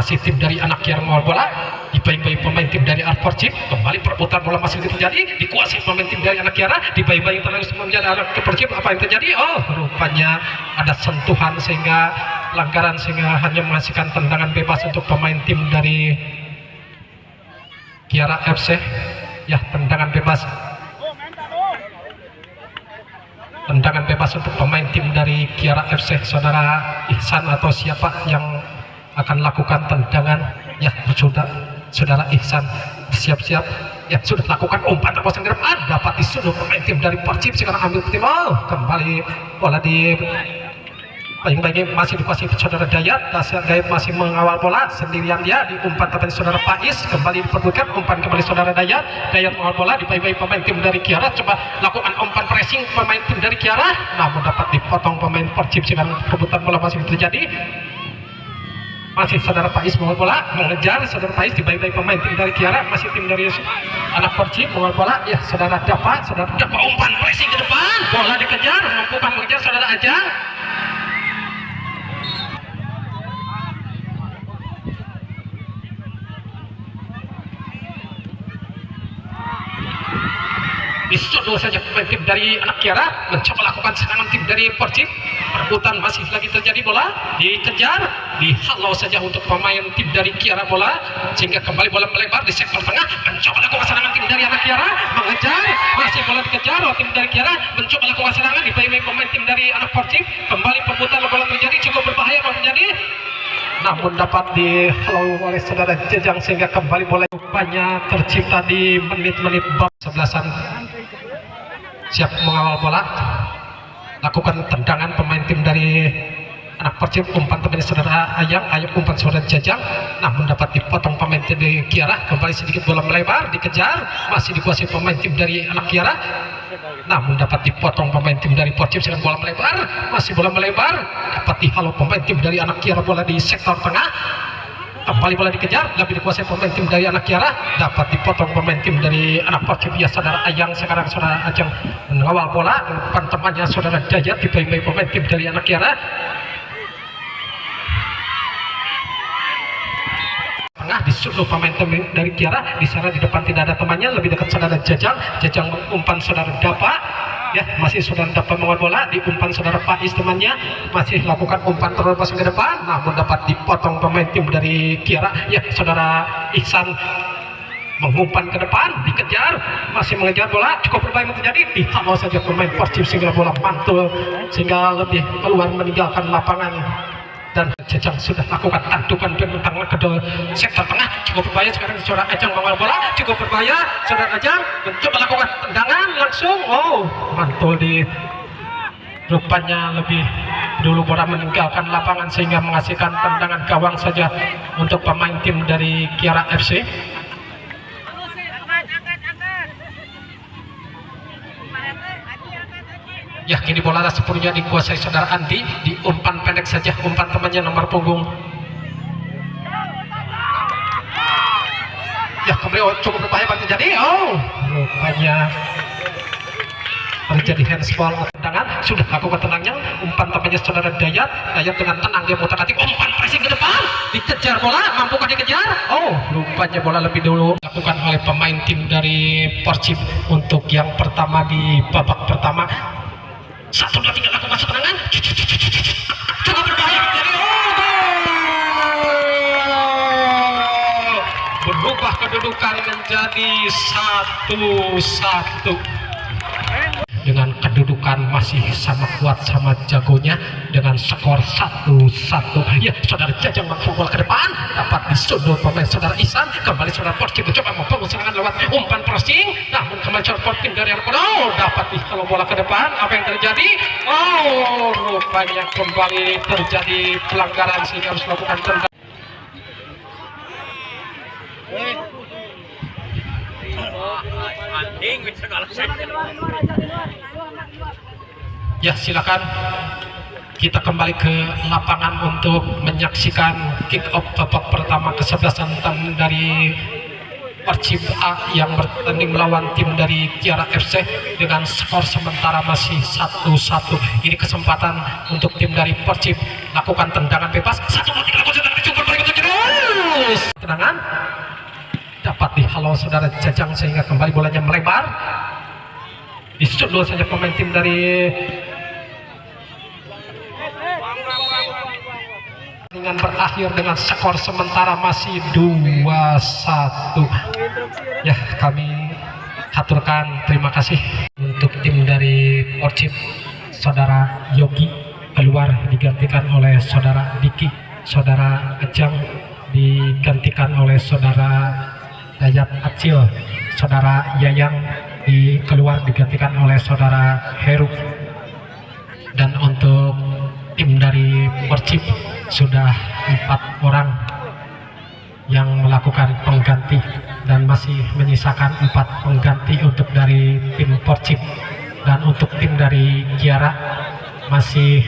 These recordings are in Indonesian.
masih tim dari anak Kiara mengawal bola, dibayi-bayi pemain tim dari Arporcip. Kembali perebutan bola masih terjadi, dikuasai pemain tim dari anak Kiara, dibayi-bayi terus menjadi anak Arporcip. Apa yang terjadi? Oh, rupanya ada sentuhan sehingga pelanggaran, sehingga hanya menghasilkan tendangan bebas untuk pemain tim dari Kiara FC. Ya, tendangan bebas. Tendangan bebas untuk pemain tim dari Kiara FC, saudara Ihsan atau siapa yang akan lakukan tendangan. Ya, saudara Ihsan siap-siap. Ya, sudah lakukan umpan terpasang ke depan, dapat disuduh pemain tim dari Persib. Sekarang ambil tim, kembali bola di baik-baik masih dikuasai saudara Dayat. Dayat masih mengawal bola sendirian, dia di umpan teman saudara Faiz, kembali diperbutkan umpan kembali saudara Dayat. Dayat mengawal bola di baik-baik pemain tim dari Kiara, coba lakukan umpan pressing pemain tim dari Kiara, namun dapat dipotong pemain Persib. Sekarang perebutan bola masih terjadi, masih saudara Faiz mengawal bola, mengejar saudara Faiz di baik-baik pemain tim dari Kiara, masih tim dari anak Persib mengawal bola. Ya, saudara dapat umpan pressing ke depan, bola dikejar, mampukan mengejar saudara Ajang. Disuduh saja pemain tim dari anak Kiara, mencoba lakukan serangan tim dari Persib. Perebutan masih lagi terjadi, bola dikejar, dihalau saja untuk pemain tim dari Kiara bola, sehingga kembali bola melebar di sektor tengah. Mencoba lakukan serangan tim dari anak Kiara, mengejar, masih bola dikejar. Tim dari Kiara mencoba lakukan serangan di baik-baik pemain tim dari anak Persib. Kembali perebutan bola terjadi, cukup berbahaya bola terjadi, namun dapat dihalau oleh saudara Jejang, sehingga kembali bola rupanya tercipta di menit-menit bab 11-an. Siap mengawal bola, lakukan tendangan pemain tim dari anak Persib, umpan temannya saudara Ayang umpan saudara Jajang, namun dapat dipotong pemain tim dari Kiara. Kembali sedikit bola melebar, dikejar, masih dikuasai pemain tim dari anak Kiara, namun dapat dipotong pemain tim dari Persib. Sedang bola melebar, masih bola melebar, dapat dihalau pemain tim dari anak Kiara bola di sektor tengah. Kembali bola dikejar, lebih dikuasai pemain tim dari anak Kiara, dapat dipotong pemain tim dari anak Persib. Ya, saudara Ayang sekarang saudara Ajang mengawal bola, umpan temannya saudara Dayat di baik-baik pemain tim dari anak Kiara. Tengah disuduh pemain tim dari Kiara, di sana di depan tidak ada temannya, lebih dekat saudara Jajang umpan saudara Dapa. Ya, masih saudara dapat mengawal bola, di umpan saudara Faiz temannya, masih lakukan umpan terlepas ke depan, namun dapat dipotong pemain tim dari Kiara. Ya, saudara Ihsan mengumpan ke depan, dikejar, masih mengejar bola, cukup berbahaya terjadi, dihalau saja pemain Persib sehingga bola mantul, sehingga lebih keluar meninggalkan lapangan. Dan Jajang sudah lakukan tandukan bentang ke sektor tengah, cukup berbahaya. Sekarang saudara Ajang mengawal bola, cukup berbahaya. Saudara Ajang mencoba lakukan tendangan langsung, mantul di, rupanya lebih dulu bola meninggalkan lapangan sehingga menghasilkan tendangan gawang saja untuk pemain tim dari Kiara FC. Ya, kini bola sepenuhnya dikuasai saudara Andi, di umpan pendek saja, umpan temannya nomor punggung. Ya, kembali cukup berbahaya terjadi. Rupanya terjadi handsball. Tendangan sudah lakukan tenangnya, umpan temannya saudara Dayat dengan tenang dia muter-atik, umpan pressing ke depan, dikejar bola, mampukah dikejar? Rupanya bola lebih dulu dilakukan oleh pemain tim dari Persib untuk yang pertama di babak pertama. 1, 2, 3 lakukan serangan, cukup berbahaya jadi berubah kedudukan menjadi 1-1 dengan kedudukan masih sama kuat sama jagonya dengan skor 1-1. Ya, saudara Jajang langsung bola ke depan, dapat disundul pemain saudara Ihsan. Kembali saudara Persib coba membangun serangan lewat umpan crossing, namun kembali saudara Persib dari Arkono dapat dihalau bola ke depan. Apa yang terjadi? Rupanya kembali terjadi pelanggaran sehingga harus melakukan tendangan. Ya, silakan kita kembali ke lapangan untuk menyaksikan kick off babak pertama kesebelasan tim dari Persib A yang bertanding melawan tim dari Kiara FC dengan skor sementara masih 1-1. Ini kesempatan untuk tim dari Persib lakukan tendangan bebas. 1, 2, 3 lakukan tendangan, tendangan dapat dihalau saudara Jajang sehingga kembali bolanya melebar. Disundul saja pemain tim dari dengan berakhir dengan skor sementara masih 2-1. Ya, kami haturkan terima kasih untuk tim dari Persib. Saudara Yogi keluar digantikan oleh saudara Diki, saudara Ajang digantikan oleh saudara Dayat Acil, saudara Yayang keluar digantikan oleh saudara Heru. Dan untuk tim dari Persib sudah 4 orang yang melakukan pengganti dan masih menyisakan 4 pengganti untuk dari tim Persib. Dan untuk tim dari Kiara masih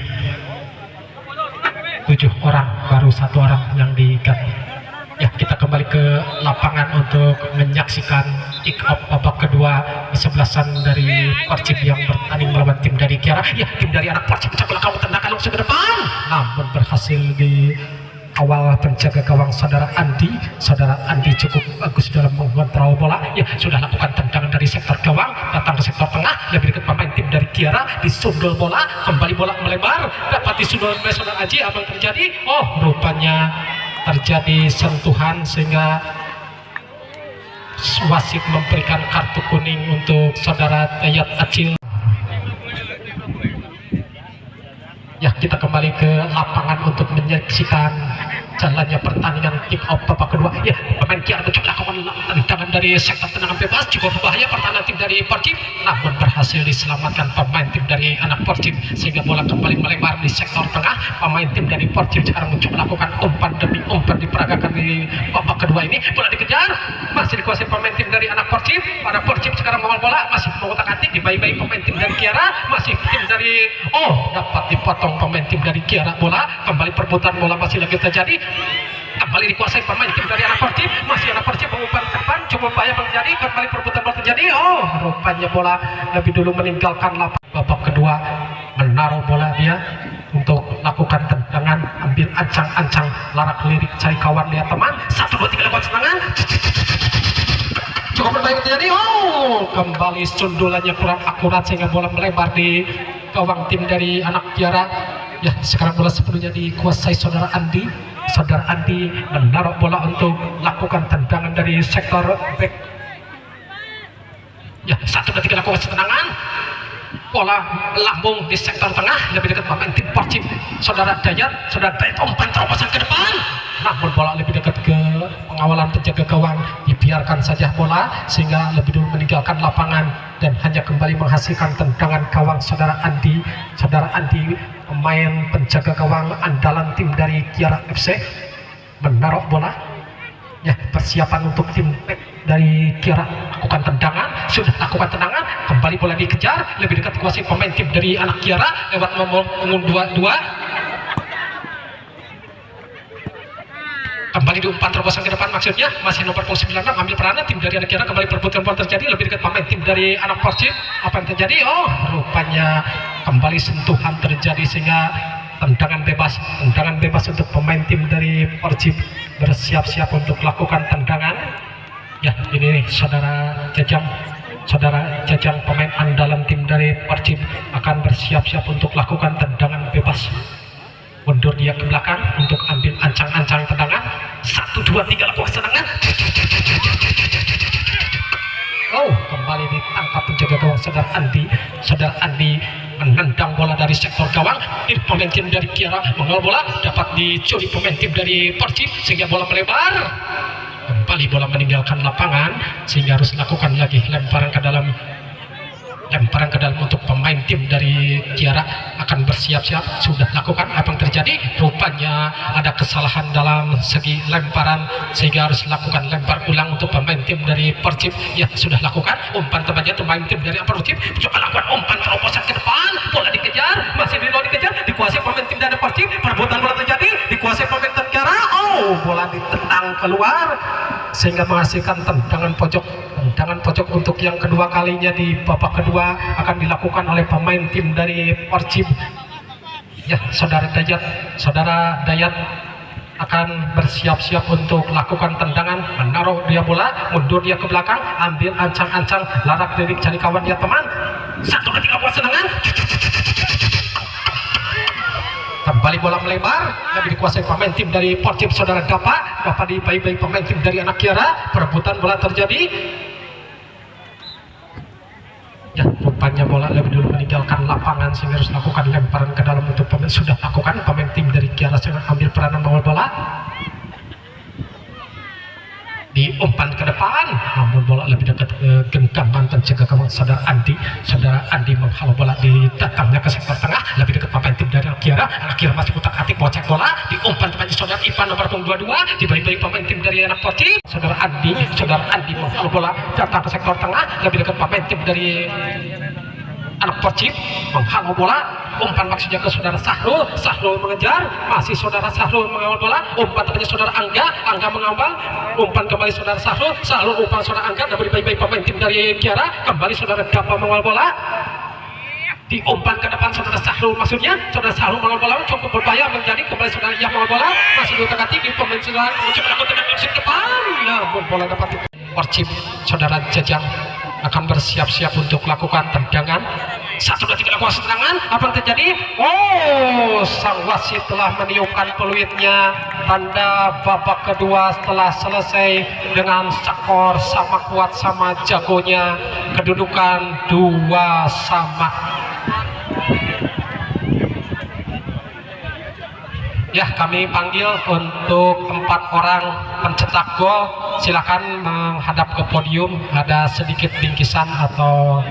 7 orang, baru 1 orang yang diganti. Ya, kita kembali ke lapangan untuk menyaksikan kick off babak kedua kesebelasan dari Persib yang bertanding melawan tim dari Kiara. Ya, tim dari anak Persib mencoba kamu tendangan langsung ke depan, namun berhasil di awal penjaga gawang saudara Andi. Saudara Andi cukup bagus dalam mengontrol bola. Ya, sudah lakukan tendangan dari sektor gawang datang ke sektor tengah, lebih dekat pemain tim dari Kiara, disundul bola, kembali bola melebar, dapat disundul oleh saudara Aji. Apa yang terjadi? Oh, rupanya terjadi sentuhan sehingga wasit memberikan kartu kuning untuk saudara Dayat Acil. Ya, kita kembali ke lapangan untuk menyaksikan jalannya pertandingan kick off babak kedua. Ya, pemain Kiara mencoba lakukan tendangan dari sektor tendangan bebas, cukup berbahaya pertahanan tim dari Persib, namun berhasil diselamatkan pemain tim dari anak Persib sehingga bola kembali melebar di sektor tengah. Pemain tim dari Persib sekarang mencoba lakukan umpan demi umpan diperagakan di babak kedua ini. Bola dikejar, masih dikuasai pemain tim dari anak Persib. Pada Persib sekarang mengawal bola, masih mengotak-atik dibayi-bayi pemain tim dari Kiara, masih tim dari dapat dipotong pemain tim dari Kiara. Bola kembali perebutan bola masih lagi terjadi, kembali dikuasai pemain tim dari anak Persib, masih anak Persib mengumpan ke depan, cukup bahaya terjadi, kembali perebutan bola terjadi. Rupanya bola lebih dulu meninggalkan lapangan. Babak kedua menaruh bola dia untuk lakukan tendangan, ambil ancang-ancang, larak lirik cari kawan, lihat teman, 1, 2, 3 lakukan serangan, cukup berbahaya terjadi. Kembali sundulannya kurang akurat sehingga bola melebar di gawang tim dari anak Kiara. Ya, sekarang bola sepenuhnya dikuasai saudara Andi. Saudara Andi menaruh bola untuk lakukan tendangan dari sektor back. Ya, 1, 2, 3 lakukan tendangan, bola lambung di sektor tengah, lebih dekat pemain tim Persib. Saudara Dayat umpan terobosan ke depan, namun bola lebih dekat ke pengawalan penjaga gawang, dibiarkan saja bola sehingga lebih dulu meninggalkan lapangan dan hanya kembali menghasilkan tendangan gawang saudara Andi. Saudara Andi, pemain penjaga gawang andalan tim dari Kiara FC, menaruh bola. Ya, persiapan untuk tim dari Kiara lakukan tendangan, sudah lakukan tendangan, kembali bola dikejar, lebih dekat kuasai pemain tim dari anak Kiara lewat membangun 2-2. Kembali diumpan terobosan ke depan, maksudnya masih nomor 96 ambil peranan tim dari anak Kiara, kembali perebutan bola terjadi, lebih dekat pemain tim dari anak Persib. Apa yang terjadi? Rupanya kembali sentuhan terjadi sehingga tendangan bebas untuk pemain tim dari Persib, bersiap-siap untuk lakukan tendangan. Ya, ini saudara Jajang pemain andalan tim dari Persib akan bersiap-siap untuk lakukan tendangan bebas. Mundur dia ke belakang untuk ambil ancang-ancang tendangan, 1, 2, 3 lakukan tendangan. Kembali ditangkap penjaga gawang saudara Andi. Saudara Andi menendang bola dari sektor gawang, pemain tim dari Kiara mengawal bola, dapat dicuri pemain tim dari Persib sehingga bola melebar, kembali bola meninggalkan lapangan sehingga harus lakukan lagi lemparan ke dalam untuk pemain tim dari Kiara akan bersiap-siap. Sudah lakukan, apa yang terjadi? Rupanya ada kesalahan dalam segi lemparan sehingga harus lakukan lempar ulang untuk pemain tim dari Persib. Ya, sudah lakukan umpan temannya pemain tim dari Persib, coba lakukan umpan terobosan ke depan, bola dikejar, masih dikejar, dikuasai pemain tim dari Persib, perebutan bola terjadi, dikuasai pemain tim Kiara. Bola ditendang keluar sehingga menghasilkan tendangan pojok untuk yang kedua kalinya di babak kedua akan dilakukan oleh pemain tim dari Persib. Ya, saudara Dayat akan bersiap-siap untuk lakukan tendangan, menaruh dia bola, mundur dia ke belakang, ambil ancang-ancang, larak lirik cari kawan dia teman. 1, 2, 3 buat serangan. Kembali bola melebar, lebih dikuasai pemain tim dari Persib saudara Dapat dibaik-baik pemain tim dari Anak Kiara. Perebutan bola terjadi. Ya, rupanya bola lebih dulu meninggalkan lapangan sehingga harus lakukan lemparan ke dalam untuk pemain. Sudah lakukan pemain tim dari Kiara sedang ambil peranan bawa bola. Diumpan ke depan, namun bola lebih dekat genggaman pencegah gawang saudara Andi menghalau bola didatangnya ke sektor tengah, lebih dekat pemain tim dari Anak Kiara masih putar-atik bocek bola, diumpan kepada saudara Ipan nomor 22, dibalik-balik pemain tim dari Anak Persib, saudara Andi menghalau bola datang ke sektor tengah, lebih dekat pemain tim dari Anak Persib menghalau bola, umpan maksudnya ke saudara Sahrul mengejar, masih saudara Sahrul mengawal bola, umpan kepada saudara Angga mengawal, umpan kembali saudara Sahrul umpan saudara Angga, dan baik-baik pemain tim dari Kiara, kembali saudara Dapa mengawal bola, diumpan ke depan saudara Sahrul maksudnya, saudara Sahrul mengawal bola cukup berbahaya, menjadi kembali saudara Iya mengawal bola, masih diutak-atik di pemain saudara mencoba lakukan tendangan ke depan, namun bola dapat Persib saudara Jajang akan bersiap-siap untuk lakukan tendangan. 1, 2, 3 lakukan serangan. Apa yang terjadi? Oh, sang wasit telah meniupkan peluitnya. Tanda babak kedua setelah selesai dengan skor sama kuat sama jagonya. Kedudukan 2-2. Ya, kami panggil untuk 4 orang pencetak gol. Silakan menghadap ke podium. Ada sedikit bingkisan atau